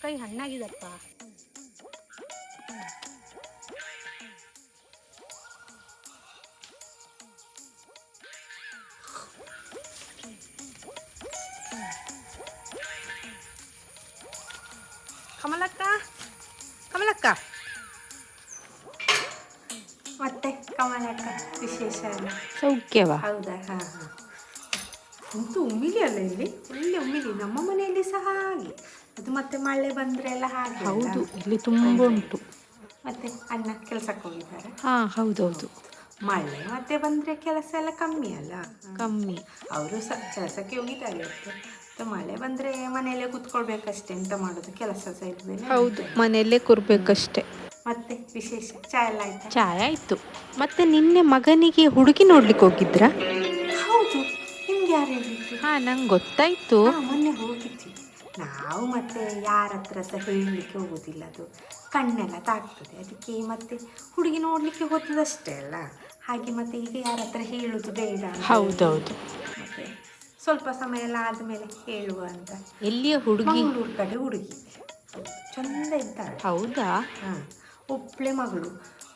ಕೈ ಹಣ್ಣಾಗಿದಪ್ಪ. ಕಮಲಕ್ಕ, ಕಮಲಕ್ಕ. ಮತ್ತೆ ಕಮಲಕ್ಕ ವಿಶೇಷ ಅಲ್ಲ? ಸೌಖ್ಯವಾ? ಹೌದಾ? ಹಾಂ ಹಾಂ. ಅಂತೂ ಉಮ್ಮಿಲಿ ಅಲ್ಲ, ಇಲ್ಲಿ ಒಳ್ಳೆ ಉಮ್ಮಿಲಿ. ನಮ್ಮ ಮನೆಯಲ್ಲಿ ಸಹ ಹಾಗೆ. ಅದು ಮತ್ತೆ ಮಳೆ ಬಂದರೆ ಎಲ್ಲ ಹಾಗೆ. ಹೌದು, ಇಲ್ಲಿ ತುಂಬ ಉಂಟು. ಮತ್ತೆ ಅಣ್ಣ ಕೆಲಸಕ್ಕೆ ಹೋಗಿದ್ದಾರೆ? ಹಾಂ, ಹೌದೌದು. ಮಳೆ ಮತ್ತೆ ಬಂದರೆ ಕೆಲಸ ಎಲ್ಲ ಕಮ್ಮಿ ಅಲ್ಲ? ಕಮ್ಮಿ. ಅವರು ಸಹ ಕೆಲಸಕ್ಕೆ ಹೋಗಿದ್ದಾರೆ ಇವತ್ತು. ಮಳೆ ಬಂದರೆ ಮನೆಯಲ್ಲೇ ಕೂತ್ಕೊಳ್ಬೇಕಷ್ಟೆ, ಎಂತ ಮಾಡೋದು, ಕೆಲಸ ಸಹ ಇಲ್ವೇನೆ. ಹೌದು, ಮನೆಯಲ್ಲೇ ಕೂರ್ಬೇಕಷ್ಟೆ. ಮತ್ತೆ ವಿಶೇಷ ಚಾಯ್ ಎಲ್ಲ ಆಯ್ತಾ? ಚಾಯ್ ಆಯಿತು. ಮತ್ತೆ ನಿನ್ನೆ ಮಗನಿಗೆ ಹುಡುಗಿ ನೋಡ್ಲಿಕ್ಕೆ ಹೋಗಿದ್ರಾ? ಹೌದು, ನಿಮ್ಗೆ ಯಾರು ಹೇಳಿದ್ದು? ಹಾಂ, ನಂಗೆ ಗೊತ್ತಾಯಿತು. ಹಾಂ, ಮೊನ್ನೆ ಹೋಗಿದ್ವಿ ನಾವು. ಮತ್ತೆ ಯಾರ ಹತ್ರ ಸಹ ಹೇಳಲಿಕ್ಕೆ ಹೋಗೋದಿಲ್ಲ, ಅದು ಕಣ್ಣೆಲ್ಲ ತಾಗ್ತದೆ. ಅದಕ್ಕೆ ಮತ್ತೆ ಹುಡುಗಿ ನೋಡಲಿಕ್ಕೆ ಹೋದದಷ್ಟೇ ಅಲ್ಲ, ಹಾಗೆ ಮತ್ತೆ ಈಗ ಯಾರ ಹತ್ರ ಹೇಳೋದು ಬೇಡ. ಹೌದೌದು. ಮತ್ತೆ ಸ್ವಲ್ಪ ಸಮಯ ಎಲ್ಲ ಆದಮೇಲೆ ಹೇಳುವ ಅಂತ. ಎಲ್ಲಿಯ ಹುಡುಗಿ? ಮಂಗಳೂರು ಕಡೆ ಹುಡುಗಿ, ಚಂದ ಇದ್ದಾಳೆ. ಹೌದಾ? ಹಾಂ, ಒಬ್ಬಳೆ ಮಗಳು.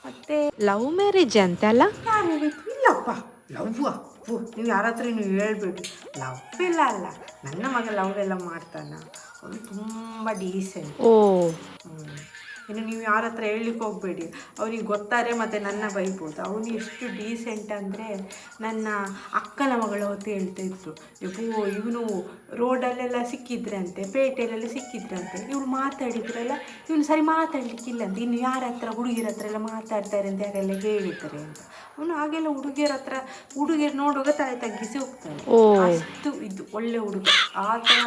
ಮತ್ತೆ ಲವ್ ಮ್ಯಾರೇಜ್ ಅಂತಲ್ಲ? ಯಾರು ಹೇಳಿದ್ದು? ಇಲ್ಲಪ್ಪ, ಲವ್ವ? ನೀವು ಯಾರ ಹತ್ರ ನೀವು ಹೇಳ್ಬೇಡಿ, ಲವ್ ಎಲ್ಲ ಅಲ್ಲ. ನನ್ನ ಮಗ ಲವ್ ಎಲ್ಲ ಮಾಡ್ತಾನ, ಅವನು ತುಂಬ ಡೀಸೆಂಟ್. ಓ. ಇನ್ನು ನೀವು ಯಾರ ಹತ್ರ ಹೇಳಲಿಕ್ಕೆ ಹೋಗಬೇಡಿ, ಅವನಿಗೆ ಗೊತ್ತಾರೆ ಮತ್ತು ನನ್ನ ಬೈಬೋದು. ಅವನು ಎಷ್ಟು ಡೀಸೆಂಟ್ ಅಂದರೆ, ನನ್ನ ಅಕ್ಕನ ಮಗಳು ಹೊತ್ತು ಹೇಳ್ತಾ ಇದ್ರು, ಇವನು ರೋಡಲ್ಲೆಲ್ಲ ಸಿಕ್ಕಿದ್ರಂತೆ, ಪೇಟೆಯಲ್ಲೆಲ್ಲ ಸಿಕ್ಕಿದ್ರಂತೆ, ಇವಳು ಮಾತಾಡಿದ್ರಲ್ಲ, ಇವನು ಸರಿ ಮಾತಾಡಲಿಕ್ಕಿಲ್ಲ ಅಂತ. ಇನ್ನು ಯಾರ ಹತ್ರ, ಹುಡುಗಿಯರ ಹತ್ರ ಎಲ್ಲ ಮಾತಾಡ್ತಾರೆ ಅಂತ ಯಾರೆಲ್ಲ ಹೇಳಿದ್ದಾರೆ ಅಂತ. ಅವನು ಹಾಗೆಲ್ಲ ಹುಡುಗಿಯರು ನೋಡುವಾಗ ತಲೆ ತಗ್ಗಿಸಿ ಹೋಗ್ತಾನೆ. ಅಷ್ಟು ಇದು ಒಳ್ಳೆ ಹುಡುಗ. ಆ ಥರ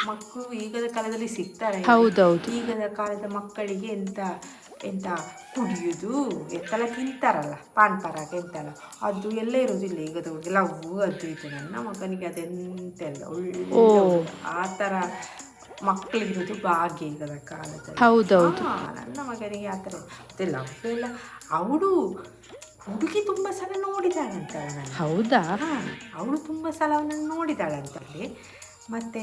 ಮಕ್ಕಳು ಈಗದ ಕಾಲದಲ್ಲಿ ಸಿಗ್ತಾರೆ? ಹೌದೌದು. ಈಗದ ಕಾಲದ ಮಕ್ಕಳಿಗೆ ಎಂತ ಕುಡಿಯೋದು ಎಂತೆಲ್ಲ ತಿಂತಾರಲ್ಲ, ಪಾನ್ ಪರಾಗ ಎಂತೆಲ್ಲ, ಅದು ಎಲ್ಲ ಇರೋದಿಲ್ಲ ಈಗದ ಹುಡುಗಿ. ಲವ್ ಅದು ಇದು. ನನ್ನ ಮಗನಿಗೆ ಅದೆಂತೆಲ್ಲ ಒಳ್ಳೆ ಆ ಥರ ಮಕ್ಕಳಿರೋದು ಭಾಗ್ಯ ಈಗದ ಕಾಲದಲ್ಲಿ. ಹೌದೌದು. ನನ್ನ ಮಗನಿಗೆ ಆ ಥರ ಮತ್ತೆ ಲವ್ ಎಲ್ಲ. ಹುಡುಗಿ ತುಂಬ ಸಲ ನೋಡಿದಾಳಂತೆ ಅವನನ್ನು. ಹೌದಾ? ಹಾಂ, ಅವಳು ತುಂಬ ಸಲ ಅವನನ್ನು ನೋಡಿದಾಳಂತಲ್ಲಿ. ಮತ್ತು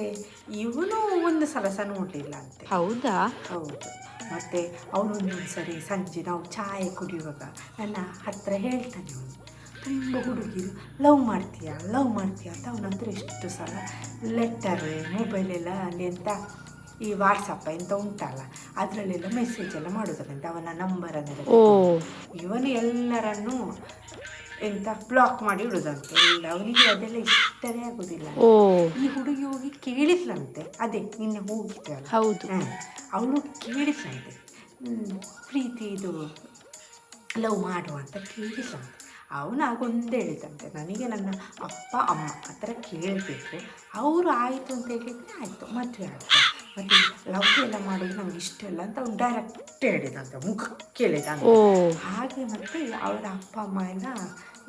ಇವನು ಒಂದು ಸಲ ಸಹ ನೋಡಲಿಲ್ಲ ಅಂತೆ. ಹೌದಾ? ಹೌದು. ಮತ್ತು ಅವನೊಂದೊಂದು ಸರಿ ಸಂಜೆ ನಾವು ಚಾಯ್ ಕುಡಿಯುವಾಗ ನನ್ನ ಹತ್ರ ಹೇಳ್ತಾನೆ, ಅವನು ತುಂಬ ಹುಡುಗಿರು ಲವ್ ಮಾಡ್ತೀಯಾ ಅಂತ ಅವನ ಹತ್ರ ಎಷ್ಟು ಸಲ ಲೆಟರ್, ಮೊಬೈಲೆಲ್ಲ ಅಲ್ಲಿ ಅಂತ ಈ ವಾಟ್ಸಪ್ ಎಂತ ಉಂಟಲ್ಲ, ಅದರಲ್ಲೆಲ್ಲ ಮೆಸೇಜ್ ಎಲ್ಲ ಮಾಡೋದಂತೆ, ಅವನ ನಂಬರನ್ನೆಲ್ಲ. ಇವನು ಎಲ್ಲರನ್ನೂ ಎಂತ ಬ್ಲಾಕ್ ಮಾಡಿ ಇಡೋದಂತೆ ಎಲ್ಲ. ಅವನಿಗೆ ಅದೆಲ್ಲ ಇಷ್ಟವೇ ಆಗೋದಿಲ್ಲ. ಈ ಹುಡುಗಿ ಹೋಗಿ ಕೇಳಿದ್ಲಂತೆ, ಅದೇ ನಿನ್ನೆ ಹೋಗಿದ್ದಲ್ಲ. ಹೌದು. ಅವಳು ಕೇಳಿದ್ಲಂತೆ, ಪ್ರೀತಿ ಇದು ಲವ್ ಮಾಡುವ ಅಂತ ಕೇಳಿದ್ಲಂತೆ. ಅವನು ಆಗೊಂದು ಹೇಳಿದಂತೆ, ನನಗೆ ನನ್ನ ಅಪ್ಪ ಅಮ್ಮ ಹತ್ರ ಕೇಳಬೇಕು, ಅವರು ಆಯಿತು ಅಂತ ಹೇಳಿದರೆ ಆಯಿತು, ಮದುವೆ ಆಯಿತು. ಮತ್ತು ಲವ್ ಎಲ್ಲ ಮಾಡೋದು ನಮ್ಗೆ ಇಷ್ಟ ಇಲ್ಲ ಅಂತ ಅವ್ನು ಡೈರೆಕ್ಟ್ ಹೇಳಿದಂತೆ, ಮುಖ ಕೇಳಿದಂತೆ. ಹಾಗೆ ಮತ್ತು ಅವರ ಅಪ್ಪ ಅಮ್ಮ ಎಲ್ಲ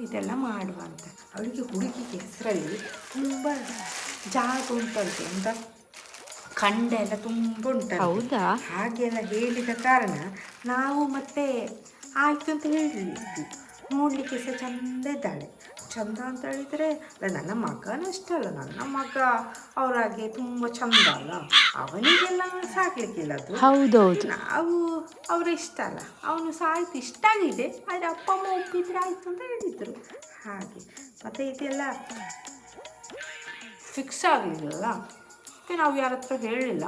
ಇದೆಲ್ಲ ಮಾಡುವಂತ. ಅವಳಿಗೆ ಹುಡುಗಿಗೆ ಹೆಸರಲ್ಲಿ ತುಂಬ ಜಾಗ ಉಂಟಂತೆ, ಅಂತ ಖಂಡ ಎಲ್ಲ ತುಂಬ ಉಂಟು. ಹೌದಾ? ಹಾಗೆಲ್ಲ ಹೇಳಿದ ಕಾರಣ ನಾವು ಮತ್ತೆ ಆಯಿತು ಅಂತ ಹೇಳಿದ್ವಿ. ನೋಡಲಿಕ್ಕೆ ಸಹ ಚಂದ ಇದ್ದಾಳೆ. ಚಂದ ಅಂತ ಹೇಳಿದರೆ ನನ್ನ ಮಗನಷ್ಟೇ ಅಲ್ಲ, ನನ್ನ ಮಗ ಅವರಾಗೆ ತುಂಬ ಚಂದ ಅಲ್ಲ, ಅವನಿಗೆಲ್ಲ ಸಾಕಲಿಕ್ಕಿಲ್ಲ ಅದು. ಹೌದೌದು. ನಾವು ಅವರ ಇಷ್ಟ ಅಲ್ಲ, ಅವನು ಸಹ ಆಯಿತು, ಇಷ್ಟ ಆಗಿದೆ, ಆದರೆ ಅಪ್ಪ ಅಮ್ಮ ಒಪ್ಪಿದ್ರೆ ಆಯಿತು ಅಂತ ಹೇಳಿದರು. ಹಾಗೆ ಮತ್ತು ಇದೆಲ್ಲ ಫಿಕ್ಸ್ ಆಗಲಿಲ್ಲಲ್ಲ, ಮತ್ತು ನಾವು ಯಾರ ಹತ್ರ ಹೇಳಲಿಲ್ಲ.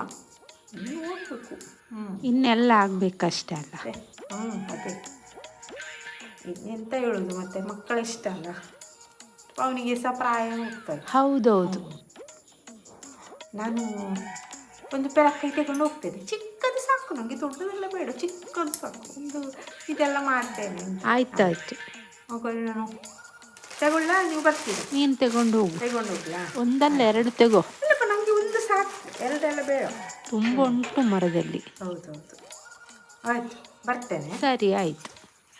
ನೋಡಬೇಕು, ಇನ್ನೆಲ್ಲ ಆಗಬೇಕಷ್ಟೇ ಅಲ್ಲ. ಅದೇ ಎಂತ ಹೇಳೋದು, ಮತ್ತು ಮಕ್ಕಳಿಷ್ಟ ಅಲ್ಲ, ಅವನಿಗೆ ಸಹ ಪ್ರಾಯ ಹೋಗ್ತದೆ. ಹೌದೌದು. ನಾನು ಒಂದು ಪೆರಕೈ ತಗೊಂಡು ಹೋಗ್ತೇನೆ, ಚಿಕ್ಕದು ಸಾಕು ನನಗೆ, ದೊಡ್ಡದೆಲ್ಲ ಬೇಡ, ಚಿಕ್ಕದು ಸಾಕು. ಒಂದು ಇದೆಲ್ಲ ಮಾಡ್ತೇನೆ. ಆಯ್ತಾಯ್ತು. ಮಕ್ಕಳು ನಾನು ತಗೊಳ್ಳ, ನೀವು ಬರ್ತೀರಿ? ನೀನು ತಗೊಂಡು ಹೋಗ್ಲಾ? ಒಂದಲ್ಲ ಎರಡು ತಗೋ. ಇಲ್ಲಪ್ಪ, ನನಗೆ ಒಂದು ಸಾಕು, ಎರಡೆಲ್ಲ ಬೇಡ, ತುಂಬ ಉಂಟು ಮರದಲ್ಲಿ. ಹೌದೌದು. ಆಯಿತು, ಬರ್ತೇನೆ. ಸರಿ, ಆಯಿತು.